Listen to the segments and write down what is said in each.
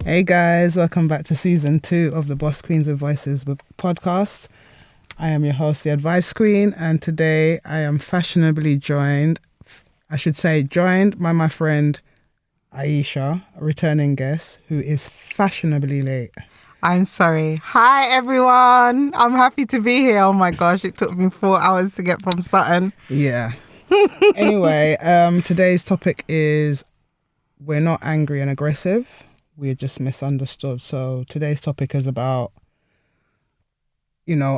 Hey guys, welcome back to season 2 of the Boss Queens with Voices podcast. I am your host, the Advice Queen, and today I am fashionably joined by my friend Aisha, a returning guest, who is fashionably late. I'm sorry. Hi, everyone. I'm happy to be here. Oh my gosh, it took me 4 hours to get from Sutton. Yeah. Anyway, today's topic is we're not angry and aggressive. We're just misunderstood. So today's topic is about,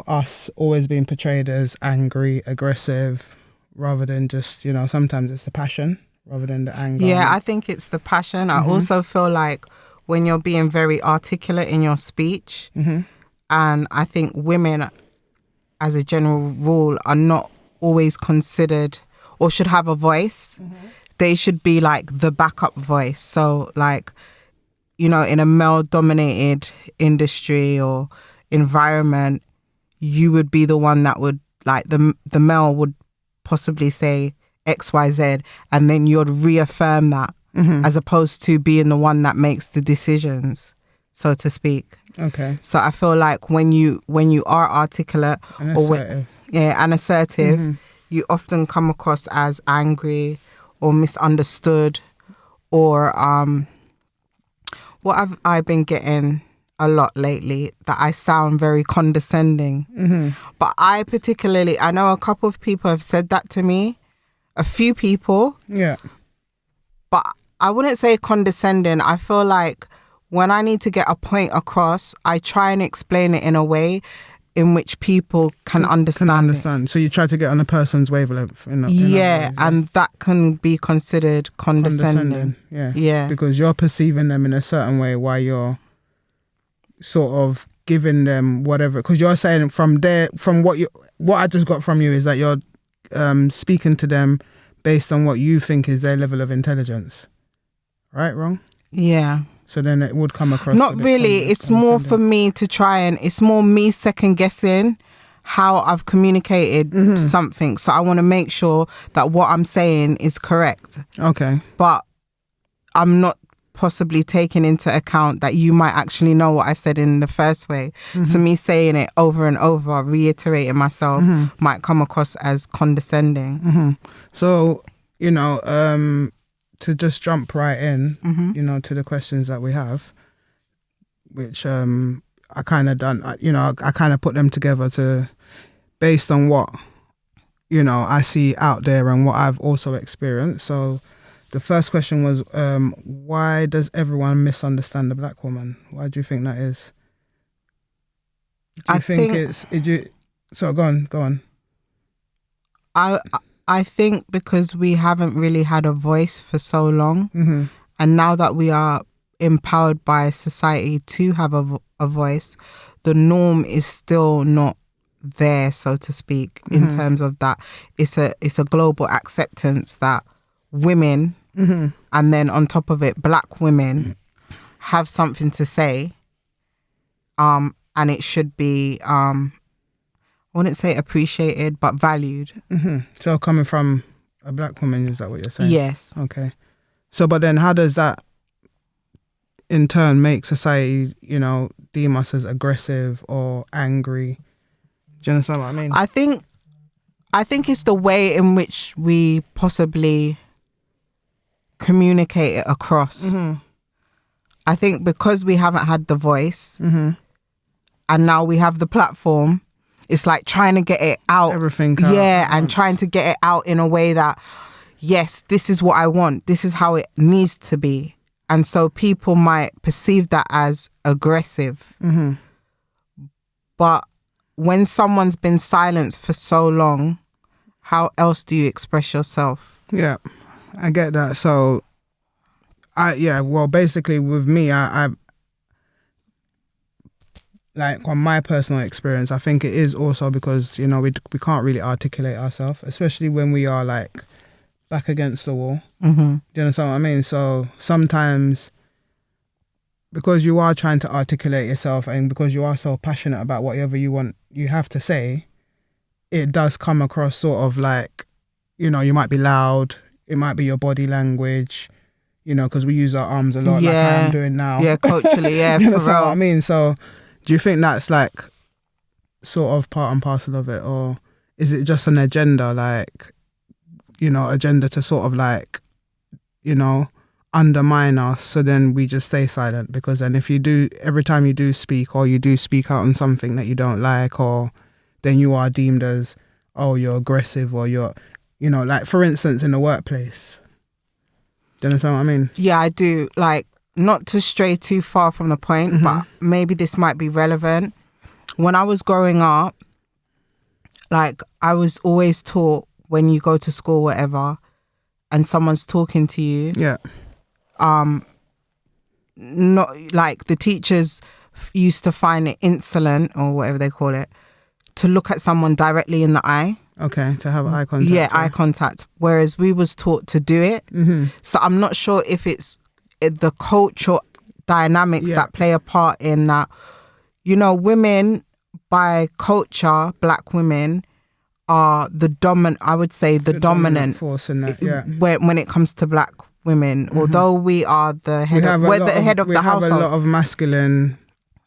us always being portrayed as angry, aggressive, rather than just, sometimes it's the passion rather than the anger. Yeah, I think it's the passion. I also feel like when you're being very articulate in your speech, and I think women, as a general rule, are not always considered or should have a voice. They should be like the backup voice. So like, in a male-dominated industry or environment, you would be the one that would, like, the male would possibly say XYZ, and then you'd reaffirm that as opposed to being the one that makes the decisions, so to speak. Okay. So I feel like when you are articulate And assertive. and assertive, you often come across as angry or misunderstood, or what have I been getting a lot lately, that I sound very condescending. But I know a couple of people have said that to me, a few people. Yeah. But I wouldn't say condescending. I feel like when I need to get a point across, I try and explain it in a way in which people can understand it. So you try to get on a person's wavelength. And that can be considered condescending. Yeah. Because you're perceiving them in a certain way while you're sort of giving them whatever. Because you're saying from what I just got from you is that you're speaking to them based on what you think is their level of intelligence. Right? Wrong? Yeah. So then it would come across. Not really. It's more for me to try and it's more me second guessing how I've communicated something. So I want to make sure that what I'm saying is correct. Okay. But I'm not possibly taking into account that you might actually know what I said in the first way. So me saying it over and over, reiterating myself, might come across as condescending. So, to just jump right in, to the questions that we have, which I kind of done, I kind of put them together based on what, I see out there and what I've also experienced. So the first question was, why does everyone misunderstand the black woman? Why do you think that is? Do you think so go on. I think because we haven't really had a voice for so long, and now that we are empowered by society to have a voice, the norm is still not there, so to speak, in terms of that. It's a global acceptance that women, and then on top of it, black women have something to say, and it should be I wouldn't say appreciated, but valued. So coming from a black woman, is that what you're saying? Yes. Okay. So, but then how does that in turn make society, deem us as aggressive or angry? Do you understand what I mean? I think it's the way in which we possibly communicate it across. I think because we haven't had the voice, and now we have the platform, it's like trying to get it out. Everything out. Yeah, and trying to get it out in a way that, yes, this is what I want. This is how it needs to be. And so people might perceive that as aggressive. But when someone's been silenced for so long, how else do you express yourself? Yeah, I get that. So, basically with me, I like on my personal experience, I think it is also because, we can't really articulate ourselves, especially when we are like back against the wall. Do you understand what I mean? So sometimes because you are trying to articulate yourself and because you are so passionate about whatever you have to say, it does come across sort of like, you might be loud, it might be your body language, you know, because we use our arms a lot, like I am doing now. Yeah, culturally, yeah, you for understand real. what I mean? So do you think that's like sort of part and parcel of it, or is it just an agenda, like, you know, agenda to sort of like, you know, undermine us, so then we just stay silent? Because then if you do, every time you do speak, or you do speak out on something that you don't like, or then you are deemed as, oh, you're aggressive, or you're, you know, like for instance in the workplace. Do you understand what I mean? Yeah, I do. Like, not to stray too far from the point, but maybe this might be relevant. When I was growing up, like, I was always taught when you go to school, whatever, and someone's talking to you, Yeah. not like the teachers used to find it insolent, or whatever they call it, to look at someone directly in the eye. Okay, to have eye contact. Yeah, eye contact. Whereas we was taught to do it. So I'm not sure if it's the cultural dynamics that play a part in that. You know, women by culture, black women are the dominant. I would say the dominant force in that. Yeah. When it comes to black women, although we are the head of the household. We have a lot of masculine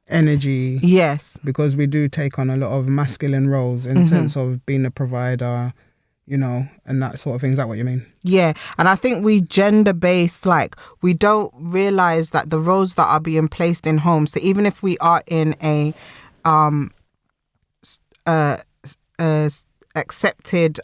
energy. Yes. Because we do take on a lot of masculine roles in the sense of being a provider, you know, and that sort of thing. Is that what you mean? Yeah. And I think we gender based, like, we don't realize that the roles that are being placed in homes. So even if we are in a accepted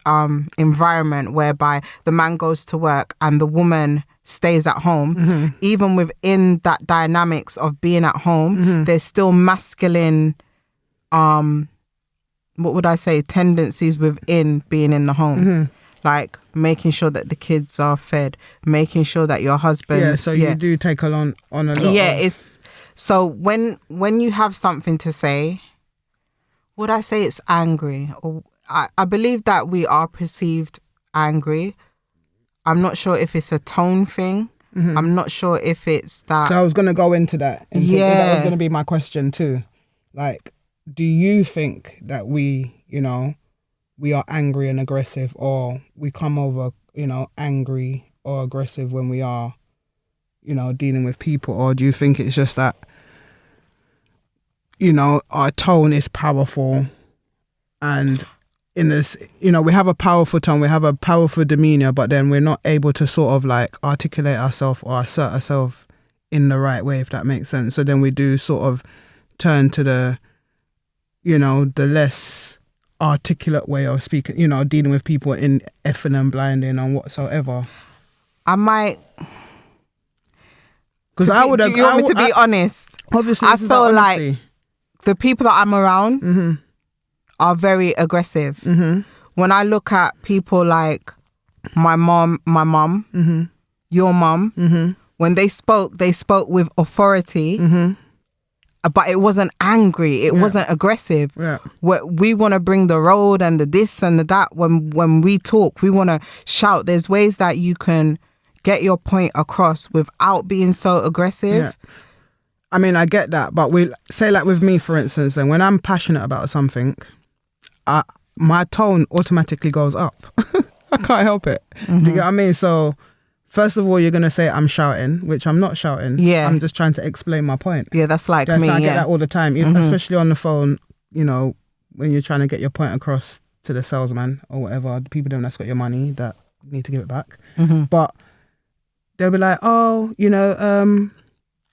environment whereby the man goes to work and the woman stays at home, even within that dynamics of being at home, there's still masculine what would I say, tendencies within being in the home. Like making sure that the kids are fed, making sure that your husband. Yeah, so you do take on a lot. Yeah, it's so when you have something to say, would I say it's angry? Or I believe that we are perceived angry. I'm not sure if it's a tone thing. I'm not sure if it's that. So I was going to go into that. That was going to be my question too. Like, do you think that we, you know, we are angry and aggressive, or we come over, you know, angry or aggressive when we are, you know, dealing with people? Or do you think it's just that, you know, our tone is powerful, and in this, you know, we have a powerful tone, we have a powerful demeanor, but then we're not able to sort of like articulate ourselves or assert ourselves in the right way, if that makes sense. So then we do sort of turn to the, you know, the less articulate way of speaking, you know, dealing with people in effing and blinding and whatsoever. I might. Because I would. Do you want me to be honest? Obviously, I feel like the people that I'm around are very aggressive. When I look at people like my mom, your mom, when they spoke with authority. But it wasn't angry. It wasn't aggressive. Yeah. We want to bring the road and the this and the that. When we talk, we want to shout. There's ways that you can get your point across without being so aggressive. Yeah. I mean, I get that. But we say, like with me, for instance, and when I'm passionate about something, my tone automatically goes up. I can't help it. Do you get what I mean? So first of all, you're going to say I'm shouting, which I'm not shouting. Yeah. I'm just trying to explain my point. Yeah, that's like me. I get that all the time, especially on the phone, you know, when you're trying to get your point across to the salesman or whatever, the people that's got your money that need to give it back. But they'll be like, oh, you know,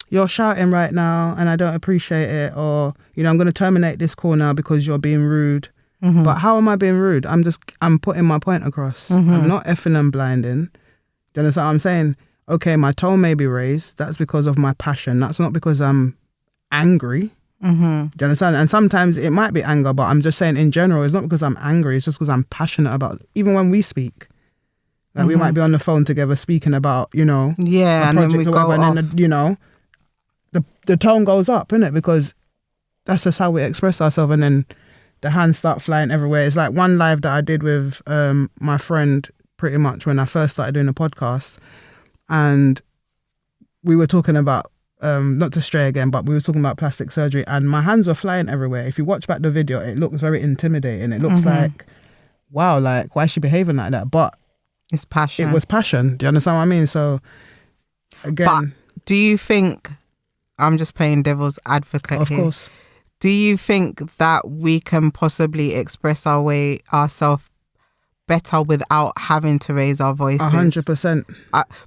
you're shouting right now and I don't appreciate it. Or, you know, I'm going to terminate this call now because you're being rude. But how am I being rude? I'm putting my point across. I'm not effing and blinding. Do you understand what I'm saying? Okay, my tone may be raised. That's because of my passion. That's not because I'm angry. Do you understand? And sometimes it might be anger, but I'm just saying in general, it's not because I'm angry. It's just because I'm passionate about, even when we speak. Like we might be on the phone together speaking about, you know, a project and then we go off. And then, you know, the tone goes up, innit? Because that's just how we express ourselves. And then the hands start flying everywhere. It's like one live that I did with my friend pretty much when I first started doing the podcast, and we were talking about not to stray again, but we were talking about plastic surgery, and my hands were flying everywhere. If you watch back the video, it looks very intimidating. It looks like, wow, like why is she behaving like that? But it's passion. It was passion. Do you understand what I mean? So again, but do you think, I'm just playing devil's advocate of here. course, Do you think that we can possibly express ourselves better without having to raise our voices? 100%.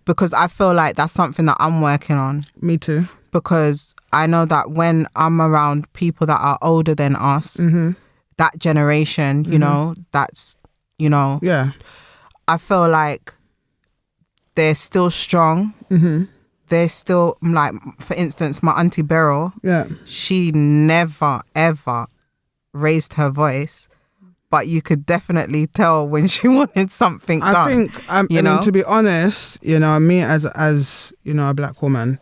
Because I feel like that's something that I'm working on. Me too. Because I know that when I'm around people that are older than us, that generation, you know, that's, you know, Yeah. I feel like they're still strong. They're still, like, for instance, my auntie Beryl, she never, ever raised her voice. But you could definitely tell when she wanted something done. I think, you know? to be honest, you know, me as you know, a black woman,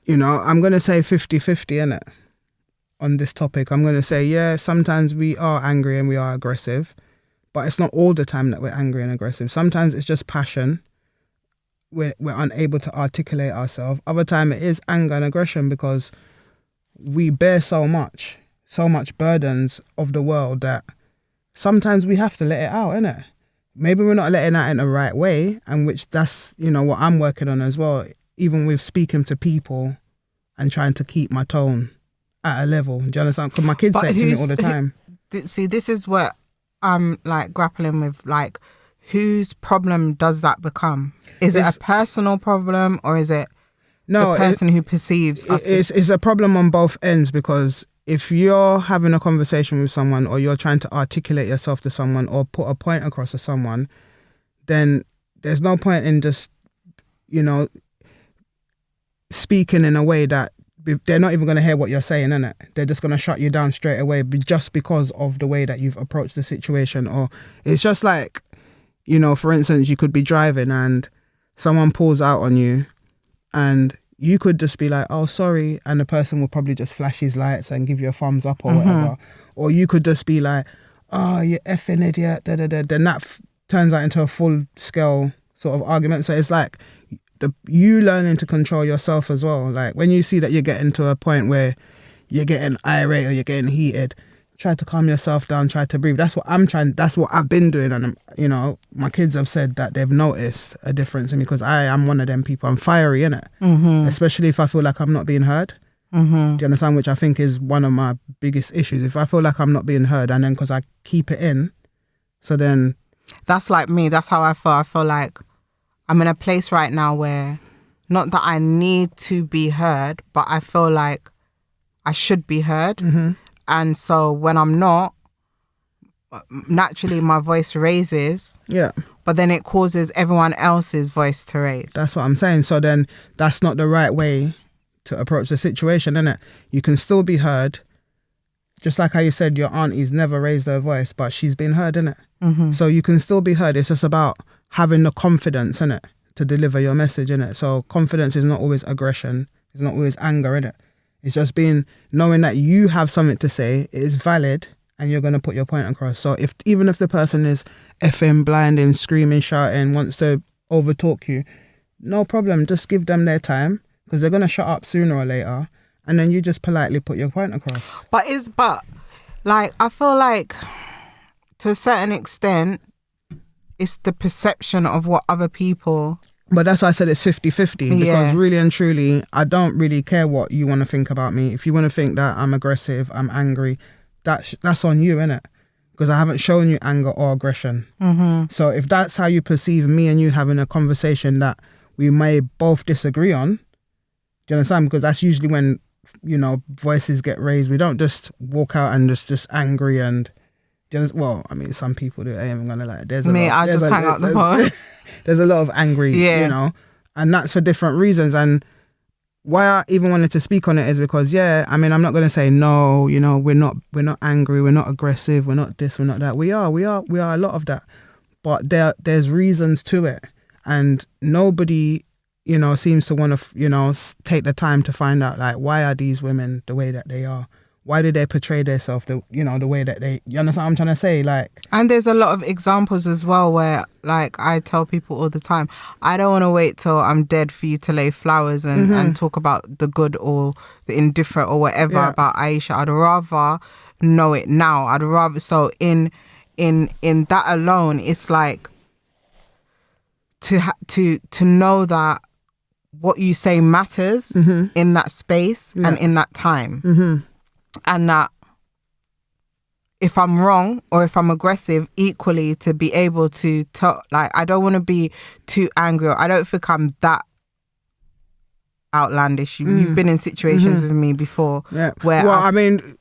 you know, I'm going to say 50-50, innit? On this topic. I'm going to say, yeah, sometimes we are angry and we are aggressive, but it's not all the time that we're angry and aggressive. Sometimes it's just passion. We're unable to articulate ourselves. Other time it is anger and aggression because we bear so much burdens of the world that sometimes we have to let it out, innit? Maybe we're not letting it out in the right way, and which that's, you know, what I'm working on as well, even with speaking to people and trying to keep my tone at a level. Do you understand? Because my kids say it to me all the time. See, this is what I'm, like, grappling with. Like, whose problem does that become? Is it a personal problem, or is it the person who perceives us? It's a problem on both ends, because if you're having a conversation with someone, or you're trying to articulate yourself to someone, or put a point across to someone, then there's no point in just, you know, speaking in a way that they're not even going to hear what you're saying, innit? They're just going to shut you down straight away just because of the way that you've approached the situation. Or it's just like, you know, for instance, you could be driving and someone pulls out on you and you could just be like, oh, sorry. And the person will probably just flash his lights and give you a thumbs up or whatever. Or you could just be like, oh, you effing idiot. Da, da, da. Then that turns out into a full scale sort of argument. So it's like you learning to control yourself as well. Like when you see that you're getting to a point where you're getting irate or you're getting heated, try to calm yourself down, try to breathe. That's what I've been doing. And, you know, my kids have said that they've noticed a difference in me because I am one of them people. I'm fiery, innit? Especially if I feel like I'm not being heard. Do you understand? Which I think is one of my biggest issues. If I feel like I'm not being heard, and then because I keep it in, so then... That's like me. That's how I feel. I feel like I'm in a place right now where, not that I need to be heard, but I feel like I should be heard. And so when I'm not, naturally my voice raises. Yeah. But then it causes everyone else's voice to raise. That's what I'm saying. So then that's not the right way to approach the situation, innit? You can still be heard. Just like how you said your auntie's never raised her voice, but she's been heard, innit? So you can still be heard. It's just about having the confidence, innit, to deliver your message, innit? So confidence is not always aggression. It's not always anger, innit? It's just knowing that you have something to say, it is valid, and you're going to put your point across. So even if the person is effing, blinding, screaming, shouting, wants to overtalk you, no problem. Just give them their time, because they're going to shut up sooner or later, and then you just politely put your point across. But like, I feel like to a certain extent, it's the perception of what other people... But that's why I said it's 50-50, because really and truly, I don't really care what you want to think about me. If you want to think that I'm aggressive, I'm angry, that's on you, innit? Because I haven't shown you anger or aggression. So if that's how you perceive me and you having a conversation that we may both disagree on, do you understand? Because that's usually when, you know, voices get raised. We don't just walk out and just angry and... Well, I mean, some people do. I ain't even gonna lie. I just hang up the phone. There's a lot of angry, you know, and that's for different reasons. And why I even wanted to speak on it is because, I mean, I'm not gonna say no. You know, we're not angry. We're not aggressive. We're not this. We're not that. We are a lot of that. But there's reasons to it, and nobody, you know, seems to want to, you know, take the time to find out, like, why are these women the way that they are? Why do they portray themselves the way that they... You understand what I'm trying to say? Like, and there's a lot of examples as well where, like, I tell people all the time, I don't want to wait till I'm dead for you to lay flowers and talk about the good or the indifferent or whatever about Aisha. I'd rather know it now. I'd rather... So in that alone, it's like to know that what you say matters in that space and in that time. And that if I'm wrong or if I'm aggressive, equally to be able to tell, like, I don't want to be too angry, or I don't think I'm that outlandish. You've been in situations with me before where I mean,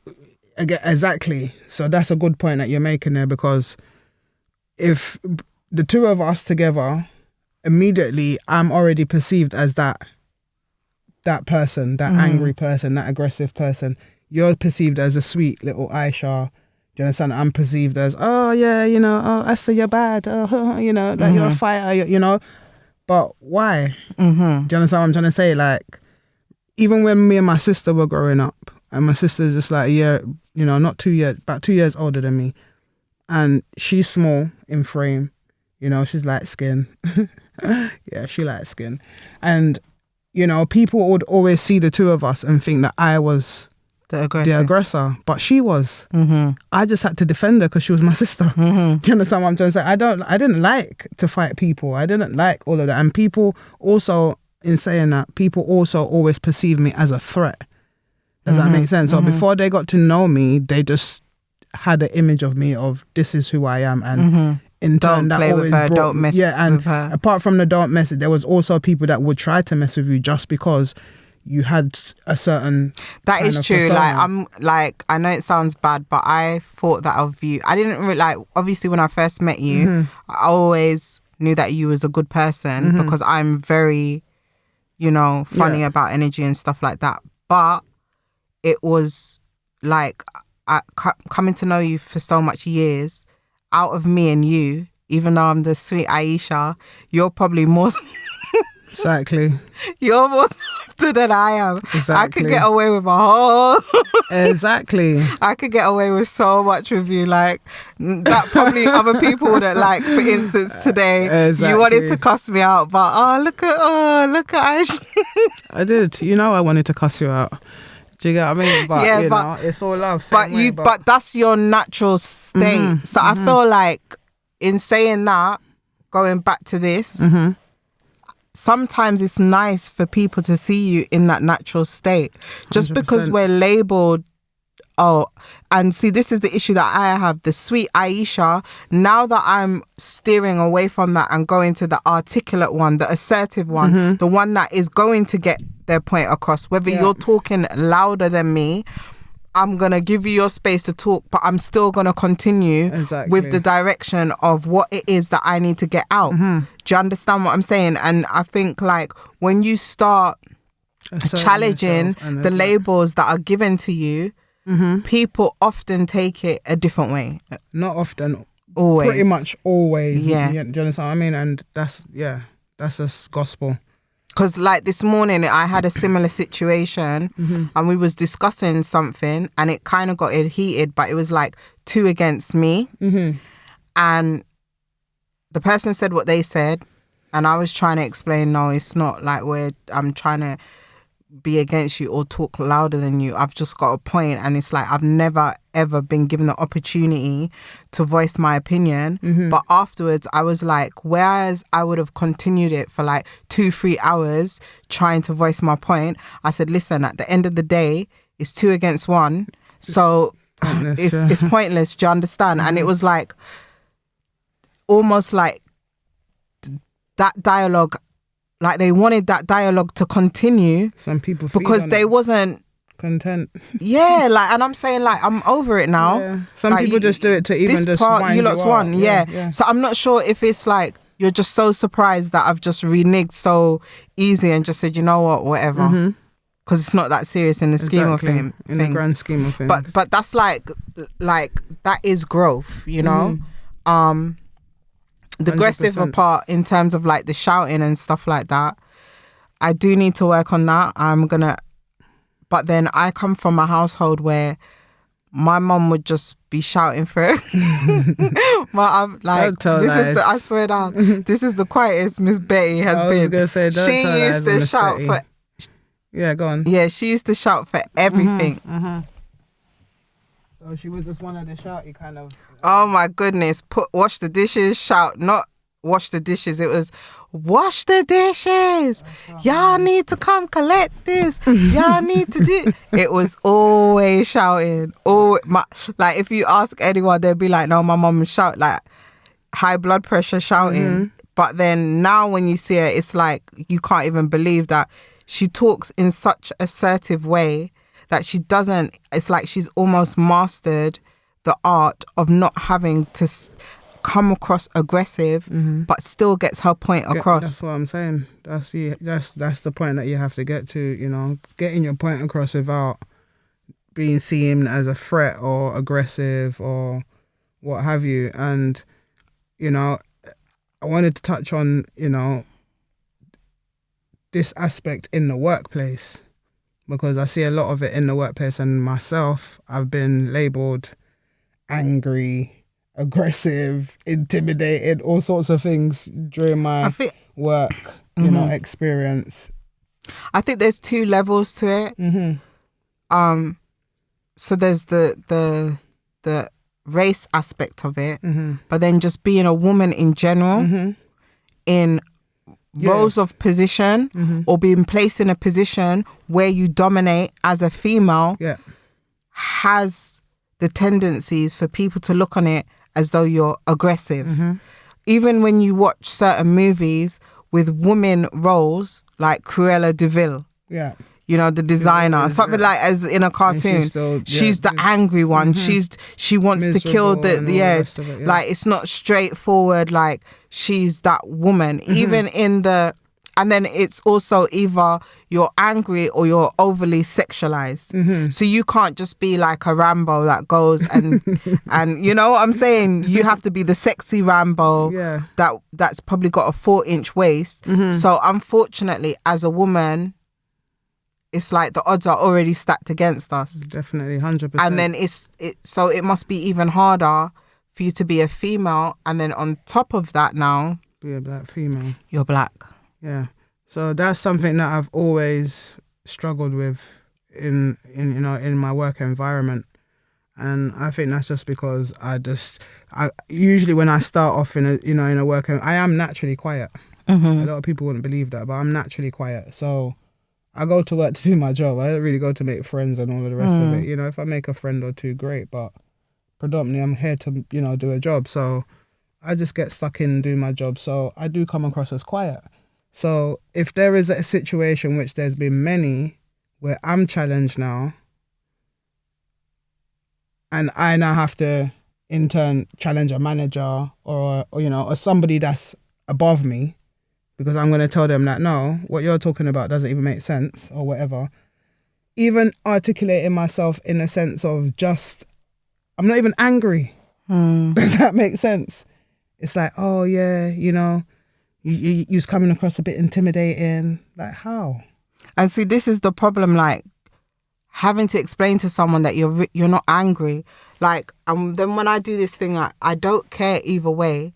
again, exactly. So that's a good point that you're making there, because if the two of us together, immediately I'm already perceived as that person, that angry person, that aggressive person. You're perceived as a sweet little Aisha. Do you understand? I'm perceived as, oh yeah, you know, oh Esther, you're bad, oh, you know, that you're a fighter, you know. But why? Do you understand what I'm trying to say? Like, even when me and my sister were growing up, and my sister's just like, yeah, you know, not 2 years, about 2 years older than me, and she's small in frame, you know, she's light skin. Yeah, she light skin. And, you know, people would always see the two of us and think that I was the aggressor, but she was. I just had to defend her because she was my sister. Do you understand what I'm trying to say? I didn't like to fight people. I didn't like all of that. And people also, in saying that, people also always perceive me as a threat. Does that make sense? So before they got to know me, they just had an image of me of, this is who I am. And in turn, that always don't mess with her. Apart from the don't mess, there was also people that would try to mess with you just because you had a certain that is true persona. Like, I'm like, I know it sounds bad, but I thought that of you. I didn't really, like, obviously when I first met you, I always knew that you was a good person because I'm very, you know, funny about energy and stuff like that. But it was like, coming to know you for so much years, out of me and you, even though I'm the sweet Aisha, you're probably more exactly. You're more softer than I am. Exactly. I could get away with my whole exactly. I could get away with so much with you. Like, that probably other people that, like, for instance, today you wanted to cuss me out, but look at Aisha. I did. You know, I wanted to cuss you out. Do you get what I mean? But yeah, you know, it's all love. But that's your natural state. So I feel like, in saying that, going back to this, sometimes it's nice for people to see you in that natural state. Just 100%. Because we're labeled, and see, this is the issue that I have, the sweet Aisha. Now that I'm steering away from that and going to the articulate one, the assertive one, the one that is going to get their point across, whether you're talking louder than me, I'm going to give you your space to talk, but I'm still going to continue with the direction of what it is that I need to get out. Do you understand what I'm saying? And I think, like, when you start challenging the labels that are given to you, people often take it a different way. Not often. Always. Pretty much always. Yeah. Do you understand what I mean? And that's just gospel. Because, like, this morning I had a similar situation and we was discussing something and it kind of got heated, but it was like 2 against me. And the person said what they said and I was trying to explain, no, it's not like I'm trying to be against you or talk louder than you. I've just got a point, and it's like, I've never ever been given the opportunity to voice my opinion. But afterwards I was like, whereas I would have continued it for like 2-3 hours trying to voice my point, I said, listen, at the end of the day, it's 2 against 1, so it's pointless. Do you understand? And it was like, almost like that dialogue, like they wanted that dialogue to continue. Some people because they wasn't content. Yeah, like, and I'm saying, like, I'm over it now. Yeah. Some people just do it to even just wind you lot's one. Yeah. So I'm not sure if it's like you're just so surprised that I've just reneged so easy and just said, you know what, whatever. Because it's not that serious in the scheme of things. In the grand scheme of things. But that's like that is growth, you know. The 100%. Aggressive part in terms of like the shouting and stuff like that, I do need to work on that. But then I come from a household where my mum would just be shouting for it. I'm like, I swear down, this is the quietest Miss Betty has been. I was going to say, she used to shout for. Yeah, go on. Yeah, she used to shout for everything. So she was just one of the shouty kind of. Oh my goodness! Wash the dishes, shout, not wash the dishes. It was wash the dishes. Y'all need to come collect this. Y'all need to do. It was always shouting. Like if you ask anyone, they'll be like, "No, my mum shout like high blood pressure shouting." But then now when you see her, it's like you can't even believe that she talks in such assertive way that she doesn't. It's like she's almost mastered the art of not having to come across aggressive, but still gets her point across. That's what I'm saying. That's the point that you have to get to. You know, getting your point across without being seen as a threat or aggressive or what have you. And you know, I wanted to touch on this aspect in the workplace because I see a lot of it in the workplace, and myself, I've been labelled angry, aggressive, intimidated, all sorts of things during my work, experience. I think there's two levels to it. So there's the race aspect of it, but then just being a woman in general in roles of position or being placed in a position where you dominate as a female has the tendencies for people to look on it as though you're aggressive. Even when you watch certain movies with women roles like Cruella de Vil, you know, the designer, something like as in a cartoon, she's the angry one. She wants to kill like it's not straightforward. Like she's that woman, even in the. And then it's also either you're angry or you're overly sexualized. So you can't just be like a Rambo that goes and you know what I'm saying? You have to be the sexy Rambo that's probably got a 4-inch waist. So unfortunately, as a woman, it's like the odds are already stacked against us. Definitely, 100%. And then so it must be even harder for you to be a female. And then on top of that now, be a black female. You're black. Yeah, so that's something that I've always struggled with in my work environment, and I think that's just because I usually when I start off in a work, I am naturally quiet. A lot of people wouldn't believe that, but I'm naturally quiet. So I go to work to do my job. I don't really go to make friends and all of the rest of it. You know, if I make a friend or two, great, but predominantly I'm here to do a job. So I just get stuck in doing my job. So I do come across as quiet. So if there is a situation, which there's been many, where I'm challenged now, and I now have to in turn challenge a manager or somebody that's above me, because I'm going to tell them that, no, what you're talking about doesn't even make sense or whatever. Even articulating myself in the sense of just, I'm not even angry. Does that make sense? It's like, oh yeah, you're coming across a bit intimidating. Like, how? And see, this is the problem, like having to explain to someone that you're not angry. Like, then when I do this thing, I don't care either way.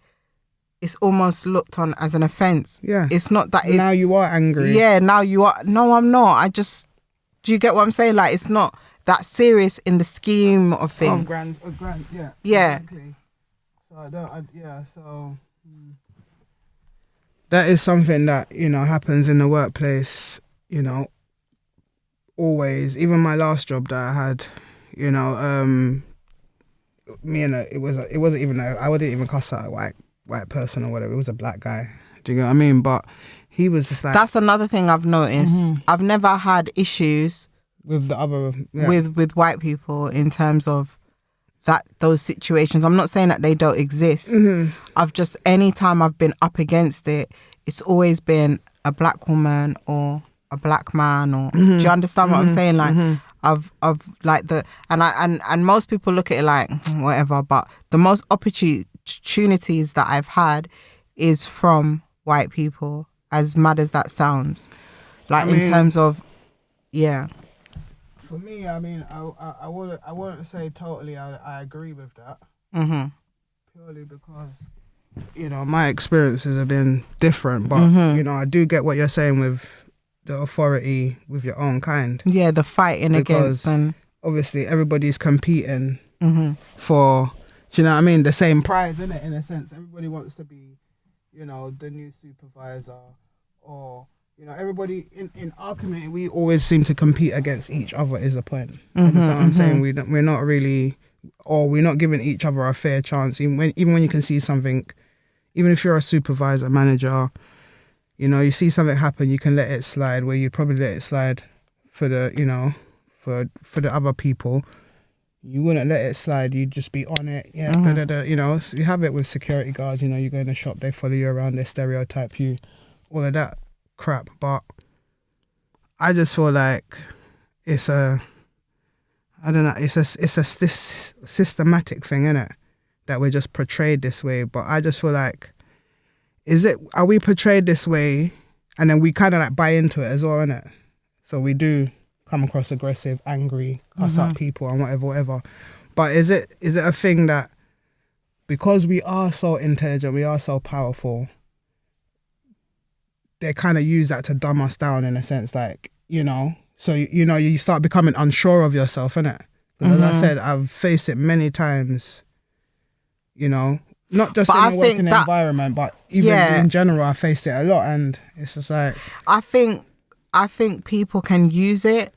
It's almost looked on as an offense. Yeah. It's not that now you are angry. Yeah, now you are. No, I'm not. Do you get what I'm saying? Like, it's not that serious in the scheme of things. Yeah. Yeah. Exactly. So that is something that, happens in the workplace, always. Even my last job that I had, it wasn't even I wouldn't even cuss out a white person or whatever. It was a black guy. Do you get what I mean? But he was just like... That's another thing I've noticed. I've never had issues with the other... with white people in terms of those situations. I'm not saying that they don't exist. I've just, anytime I've been up against it, it's always been a black woman or a black man, or do you understand what I'm saying? Like I've like and most people look at it like whatever, but the most opportunities that I've had is from white people, as mad as that sounds. Like, in terms of, yeah. For me, I mean, I wouldn't say totally I agree with that. Purely because, my experiences have been different. But, I do get what you're saying with the authority with your own kind. Yeah, the fighting against them. Obviously, everybody's competing for, do you know what I mean? The same prize, innit? In a sense, everybody wants to be, you know, the new supervisor, or, you know, everybody in our community, we always seem to compete against each other is the point. You know what I'm saying? We're not really, or we're not giving each other a fair chance. Even when you can see something, even if you're a supervisor, manager, you know, you see something happen, you can let it slide where you probably let it slide for the, you know, for the other people. You wouldn't let it slide. You'd just be on it. Yeah, you know, so you have it with security guards. You know, you go in the shop, they follow you around, they stereotype you, all of that crap. But I just feel like it's a, I don't know, it's this systematic thing, innit? That we're just portrayed this way. But I just feel like, are we portrayed this way, and then we kind of like buy into it as well, innit? So we do come across aggressive, angry, cuss out people and whatever. But is it a thing that because we are so intelligent, we are so powerful, they kind of use that to dumb us down in a sense, like, you know, so, you know, you start becoming unsure of yourself, innit? Because as I said, I've faced it many times, you know, not just in the working environment, but even in general, I faced it a lot, and it's just like... I think people can use it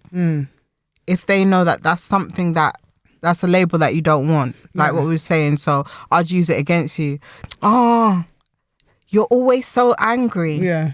if they know that that's something that's a label that you don't want, like what we were saying. So I'd use it against you. Oh, you're always so angry. Yeah.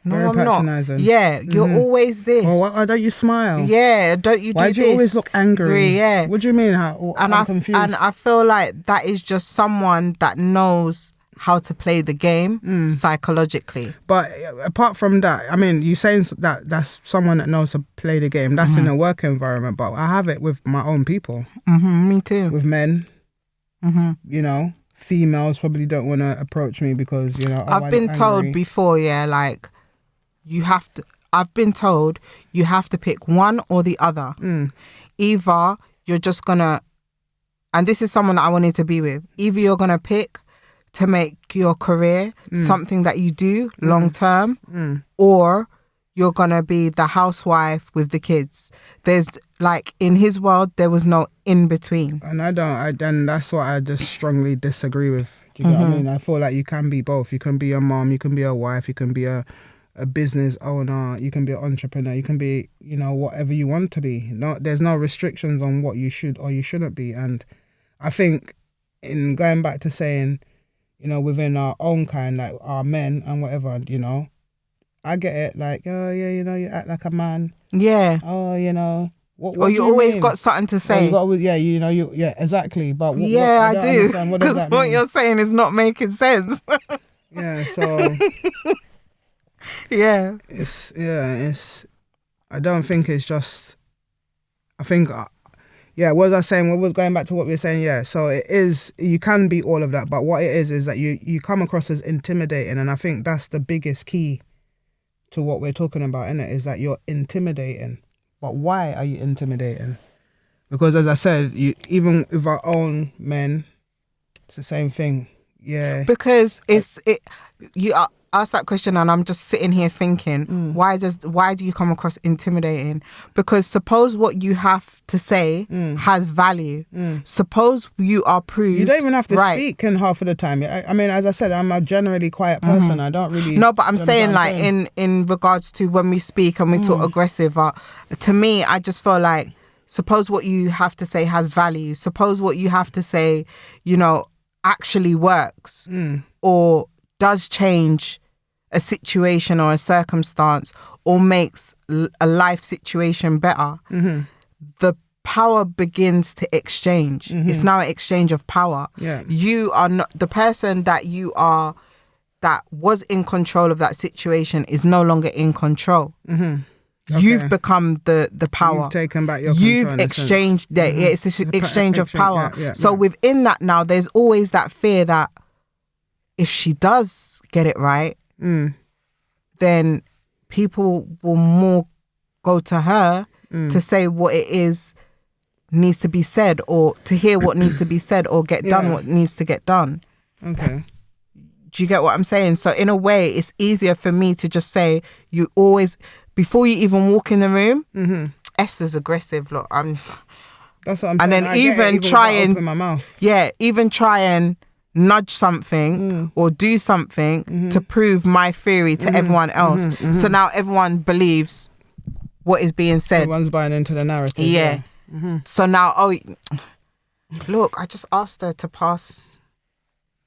No, very I'm patronizing. not. Yeah, you're always this. Well, why don't you smile? Yeah, don't you do this? Why do you always look angry? Yeah. What do you mean? I'm confused. And I feel like that is just someone that knows how to play the game psychologically. But apart from that, I mean, you saying that that's someone that knows to play the game. That's in a work environment, but I have it with my own people. Me too. With men, you know, females probably don't want to approach me because, you know, I've been told before, like I've been told you have to pick one or the other. Either you're just gonna, and this is someone that I wanted to be with, either you're gonna pick to make your career something that you do long term, or you're gonna be the housewife with the kids. There's like, in his world, there was no in between. And then that's what I just strongly disagree with. Do you get what I mean? I feel like you can be both. You can be a mom, you can be a wife, you can be a business owner, you can be an entrepreneur, you can be, you know, whatever you want to be. No, there's no restrictions on what you should or you shouldn't be. And I think, in going back to saying, you know, within our own kind, like our men and whatever, you know, I get it. Like, oh yeah, you know, you act like a man. Yeah. Oh, you know, what or you always mean? Got something to say. Exactly. But I do. Because what you're saying is not making sense. Yeah. So. Yeah. It's. I don't think it's just. I think. What was I saying? What was going back to what we were saying? Yeah, so it is, you can be all of that, but what it is that you come across as intimidating, and I think that's the biggest key to what we're talking about, innit? Is that you're intimidating. But why are you intimidating? Because as I said, even with our own men, it's the same thing. Yeah. Because you ask that question and I'm just sitting here thinking, why do you come across intimidating? Because suppose what you have to say has value. Suppose you are proved. You don't even have to speak in half of the time. I mean, as I said, I'm a generally quiet person. I don't really. No, but I'm saying like in regards to when we speak and we talk aggressive, to me, I just feel like, suppose what you have to say has value. Suppose what you have to say, you know, actually works or does change a situation or a circumstance or makes a life situation better. The power begins to exchange. It's now an exchange of power. You are not the person that you are, that was in control of that situation is no longer in control. Okay. You've become the power. You've taken back your control. You've exchanged. It's this exchange of power. So within that now, there's always that fear that if she does get it right, then people will more go to her to say what it is needs to be said, or to hear what needs to be said, or get done what needs to get done. Okay. Do you get what I'm saying? So in a way, it's easier for me to just say, you always, before you even walk in the room, Esther's aggressive. Look, That's what I'm saying. And then even try and, open my mouth. even try and nudge something or do something to prove my theory to everyone else. So now everyone believes what is being said. Everyone's buying into the narrative. Yeah. So now, look, I just asked her to pass,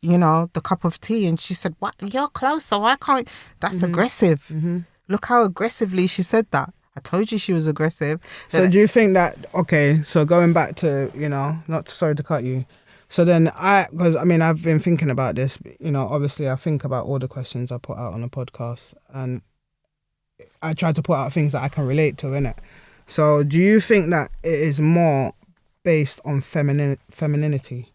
the cup of tea, and she said, "What? You're closer. Why can't?" That's aggressive. Look how aggressively she said that. I told you she was aggressive. So do you think that, okay, so going back to, sorry to cut you. So then because I've been thinking about this, obviously I think about all the questions I put out on the podcast, and I try to put out things that I can relate to, innit? So do you think that it is more based on femininity?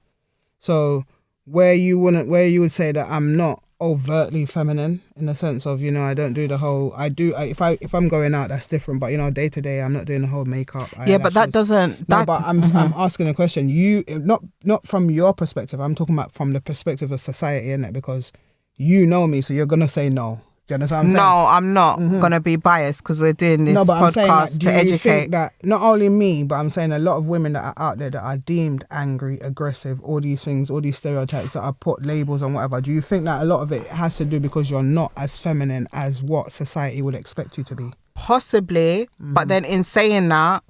So where you would say that I'm not overtly feminine, in the sense of, I don't do the whole, if I'm going out, that's different, but day to day I'm not doing the whole makeup. But that doesn't. No, but I'm asking a question. You not from your perspective. I'm talking about from the perspective of society, innit? Because you know me, so you're gonna say no. Do you understand what I'm saying? No, I'm not gonna be biased because we're doing this podcast to educate. Do you think that not only me, but I'm saying a lot of women that are out there that are deemed angry, aggressive, all these things, all these stereotypes that are put labels on whatever, do you think that a lot of it has to do because you're not as feminine as what society would expect you to be? Possibly, but then in saying that,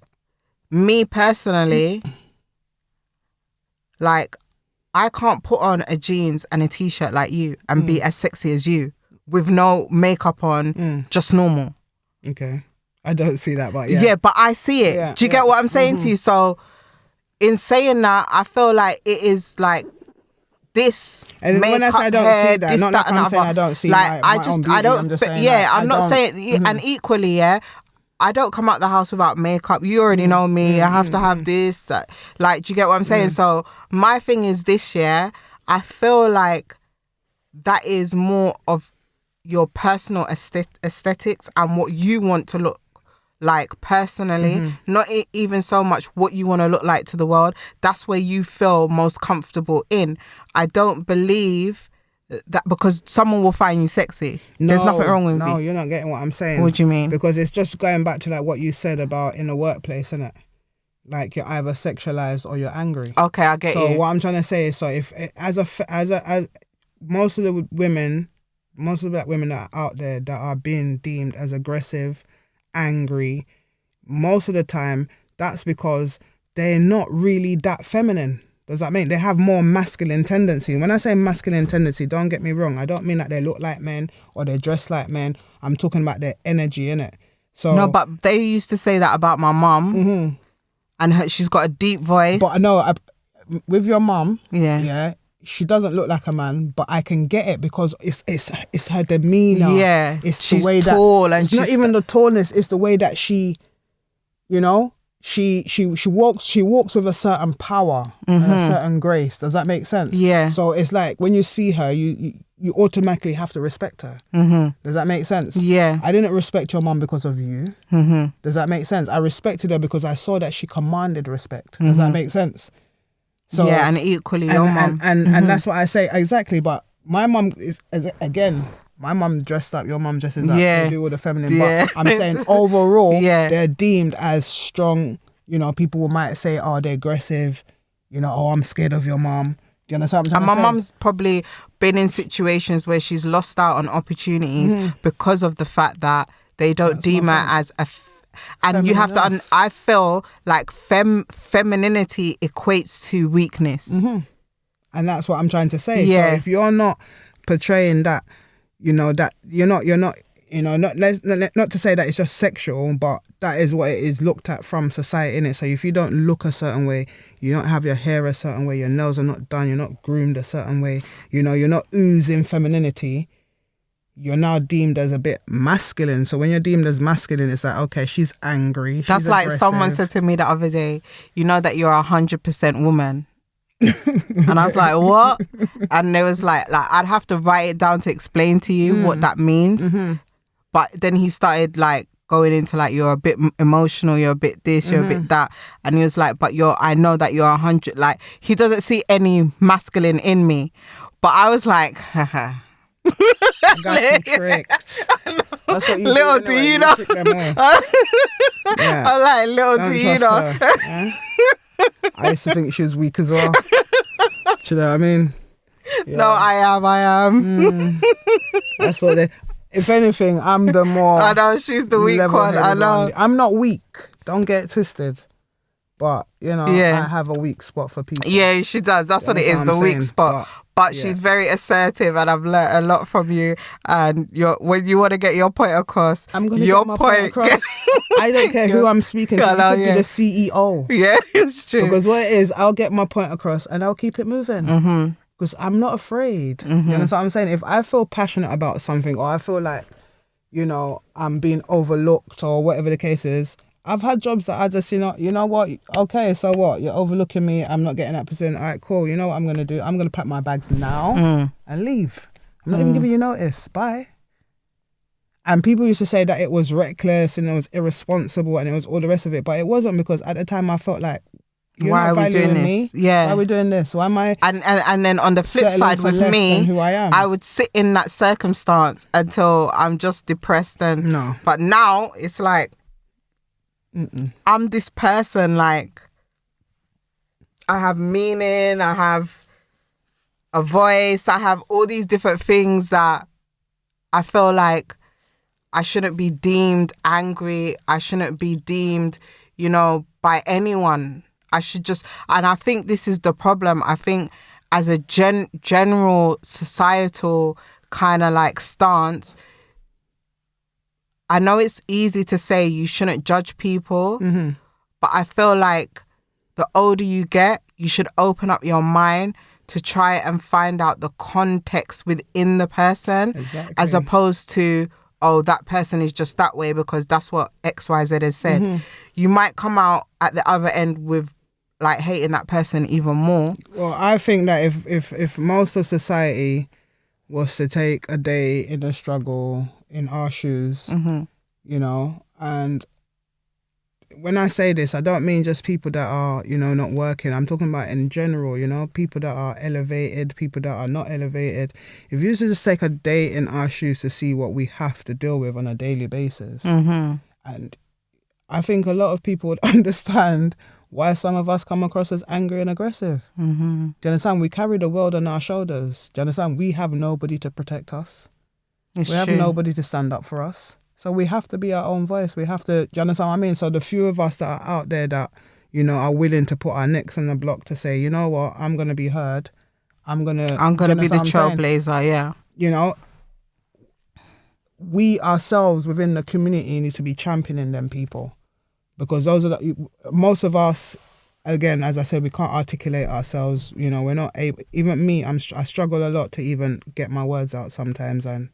me personally, like, I can't put on a jeans and a t-shirt like you and be as sexy as you with no makeup on, just normal. Okay. I don't see that, but yeah. Yeah, but I see it. Yeah, do you get what I'm saying to you? So in saying that, I feel like it is like this and makeup, when I say I don't hair, see that, this, not that, like I'm saying I don't see like, my own beauty. I'm just saying, I'm not saying, and equally, I don't come out the house without makeup. You already know me. I have to have this. Like, do you get what I'm saying? So my thing is this year, I feel like that is more of your personal aesthetics and what you want to look like personally, not even so much what you want to look like to the world. That's where you feel most comfortable in. I don't believe that because someone will find you sexy. There's nothing wrong with me. No, you're not getting what I'm saying. What do you mean? Because it's just going back to like what you said about in the workplace, innit? Like you're either sexualized or you're angry. Okay, I get you. So what I'm trying to say is, so if as most of the black women that are out there that are being deemed as aggressive, angry, most of the time that's because they're not really that feminine. Does that mean they have more masculine tendency? When I say masculine tendency, don't get me wrong, I don't mean that they look like men or they dress like men. I'm talking about their energy, innit? So no, but they used to say that about my mum, and she's got a deep voice. But I know with your mum, yeah, she doesn't look like a man, but I can get it because it's her demeanor. Yeah, it's she's the way tall, that and it's not even the tallness. It's the way that she, she walks with a certain power and a certain grace. Does that make sense? Yeah. So it's like when you see her, you automatically have to respect her. Does that make sense? Yeah. I didn't respect your mom because of you. Does that make sense? I respected her because I saw that she commanded respect. Does that make sense? So, yeah, and equally your mum. And that's what I say, exactly. But my mum my mum dressed up, your mum dresses up. Yeah. They do all the feminine. But I'm saying overall, they're deemed as strong. People might say, oh, they're aggressive. Oh, I'm scared of your mum. Do you understand what I'm trying to say? My mum's probably been in situations where she's lost out on opportunities because of the fact that they don't deem her as a... And feminine, you have to... I feel like femininity equates to weakness. And that's what I'm trying to say. Yeah. So if you're not portraying that, that you're not, not to say that it's just sexual, but that is what it is looked at from society, innit? So if you don't look a certain way, you don't have your hair a certain way, your nails are not done, you're not groomed a certain way, you're not oozing femininity, you're now deemed as a bit masculine. So when you're deemed as masculine, it's like, okay, she's angry. That's like aggressive. Someone said to me the other day, you know that you're 100% woman. And I was like, what? And it was like I'd have to write it down to explain to you what that means. But then he started like going into like, you're a bit emotional, you're a bit this, you're a bit that. And he was like, but I know that you're 100. Like, he doesn't see any masculine in me. But I was like, haha. I got you tricked. That's what you little do, do anyway. you know. Yeah. I'm like, little Don't do you know. I used to think she was weak as well. Do you know what I mean? No, I am. That's what they. If anything, I'm the more. I know she's the weak one. I know. I'm not weak. Don't get it twisted. But I have a weak spot for people. Yeah, she does. That's what it is. The weak spot. But she's very assertive, and I've learnt a lot from you. And when you want to get your point across, I'm gonna get my point across. I don't care who I'm speaking to. You could be the CEO. Yeah, it's true. Because what it is, I'll get my point across, and I'll keep it moving. Because I'm not afraid. You know what I'm saying? If I feel passionate about something, or I feel like, I'm being overlooked, or whatever the case is, I've had jobs that I just, you know what? Okay, so what? You're overlooking me. I'm not getting that position. All right, cool. You know what I'm going to do? I'm going to pack my bags now and leave. I'm not even giving you notice. Bye. And people used to say that it was reckless and it was irresponsible and it was all the rest of it. But it wasn't, because at the time I felt like, why are we doing this? Yeah. Why are we doing this? Why am I? And then on the flip side with me, who I am? I would sit in that circumstance until I'm just depressed. But now it's like, I'm this person, like, I have meaning, I have a voice, I have all these different things that I feel like I shouldn't be deemed angry. I shouldn't be deemed, by anyone. I should just, and I think this is the problem. I think as a general societal kind of like stance, I know it's easy to say you shouldn't judge people, but I feel like the older you get, you should open up your mind to try and find out the context within the person, as opposed to, oh, that person is just that way because that's what XYZ has said. You might come out at the other end with like hating that person even more. Well, I think that if most of society was to take a day in the struggle in our shoes, and when I say this, I don't mean just people that are, not working. I'm talking about in general, people that are elevated, people that are not elevated. If you used to just take a day in our shoes to see what we have to deal with on a daily basis, and I think a lot of people would understand why some of us come across as angry and aggressive. Do you understand? We carry the world on our shoulders. Do you understand? We have nobody to protect us. We have nobody to stand up for us. So we have to be our own voice. We have to, do you understand what I mean? So the few of us that are out there that, are willing to put our necks on the block to say, you know what, I'm going to be heard. I'm going to be the trailblazer, yeah. We ourselves within the community need to be championing them people. Because those are most of us, again, as I said, we can't articulate ourselves. We're not able, even me, I struggle a lot to even get my words out sometimes. And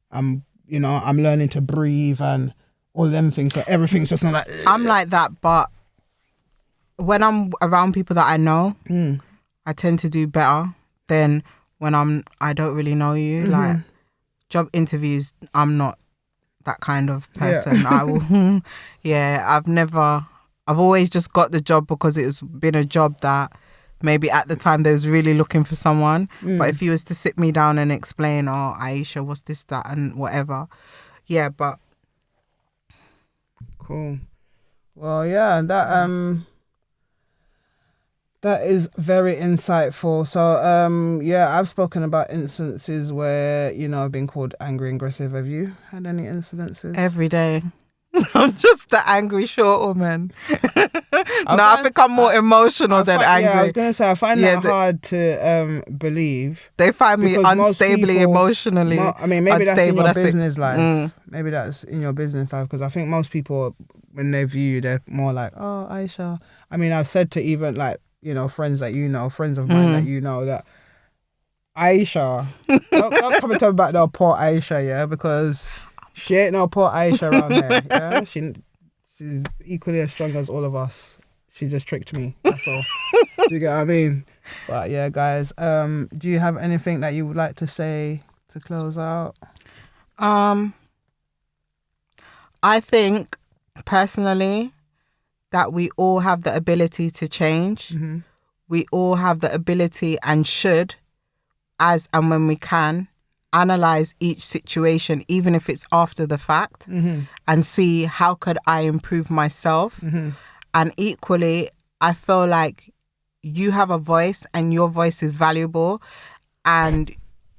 I'm learning to breathe and all them things. So everything's just not like... I'm like that, but when I'm around people that I know, I tend to do better than when I don't really know you. Like job interviews, I'm not that kind of person. Yeah. I will, I've always just got the job because it's been a job that maybe at the time they was really looking for someone. But if you was to sit me down and explain, oh, Aisha, what's this, that, and whatever. Yeah, but. Cool. Well, yeah, that is very insightful. So, I've spoken about instances where, I've been called angry and aggressive. Have you had any incidences? Every day. I'm just the angry short woman. I think I'm more emotional than angry. Yeah, I was going to say, I find that hard to believe. They find me unstably emotionally. Maybe that's in your business life. Maybe that's in your business life, because I think most people, when they view you, they're more like, oh, Aisha. I've said to even like, friends that friends of mine that that Aisha, don't come and tell me about no poor Aisha, yeah, because she ain't no poor Aisha around here, yeah. She's equally as strong as all of us. She just tricked me. That's all. Do you get what I mean? But yeah, guys, do you have anything that you would like to say to close out? I think personally that we all have the ability to change. We all have the ability and should, as and when we can, analyze each situation, even if it's after the fact, and see how could I improve myself. And equally, I feel like you have a voice and your voice is valuable. and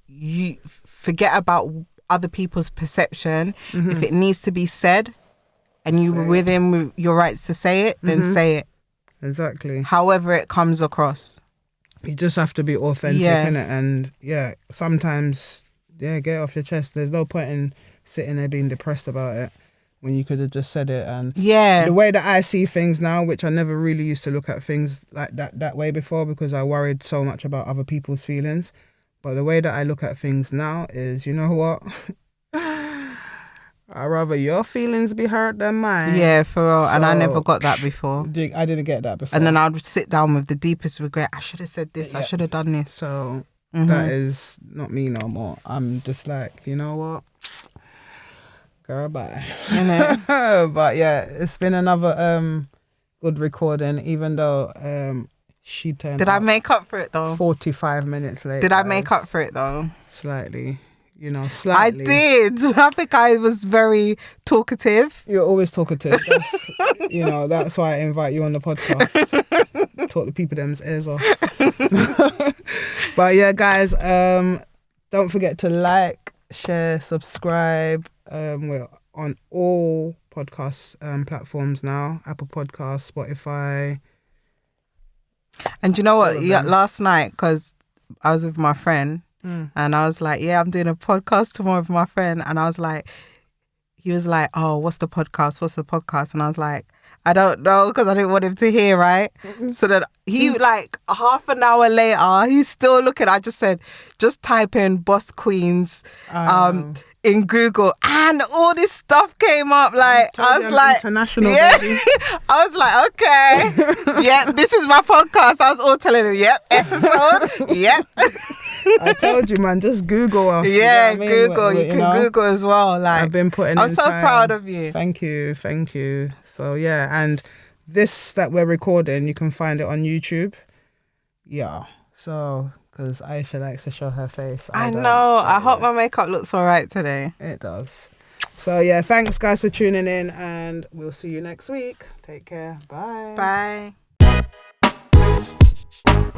you forget about other people's perception. If it needs to be said and you were within your rights to say it, then say it. Exactly. However it comes across. You just have to be authentic, innit? And sometimes, get it off your chest. There's no point in sitting there being depressed about it when you could have just said it. And the way that I see things now, which I never really used to look at things like that way before because I worried so much about other people's feelings. But the way that I look at things now is, you know what? I'd rather your feelings be hurt than mine. Yeah, for real. And I never got that before. I didn't get that before. And then I'd sit down with the deepest regret. I should have said this. I should have done this. So that is not me no more. I'm just like, you know what? Girl, bye. But yeah, it's been another good recording, even though she turned Did I make up for it though? 45 minutes late. Did I make up for it though? Slightly. Slightly. I did. I think I was very talkative. You're always talkative. That's, that's why I invite you on the podcast. Talk to people them's ears off. But yeah, guys, don't forget to like, share, subscribe. We're on all podcast platforms now. Apple Podcasts, Spotify. And you know what? Last night, because I was with my friend, and I was like, I'm doing a podcast tomorrow with my friend. And I was like, he was like, oh, what's the podcast? What's the podcast? And I was like, I don't know, because I didn't want him to hear, right? So then he, like, half an hour later, he's still looking. I just said, just type in Boss Queens in Google, and all this stuff came up. Like, I was like, international, baby. I was like, okay, this is my podcast. I was all telling him, episode, I told you, man, just Google us. Yeah, you know Google. You can Google as well. Like, I've been putting I'm so proud of you. Thank you. So yeah, and this that we're recording, you can find it on YouTube. Yeah. So, because Aisha likes to show her face. I know. I hope my makeup looks all right today. It does. So yeah, thanks guys for tuning in, and we'll see you next week. Take care. Bye. Bye.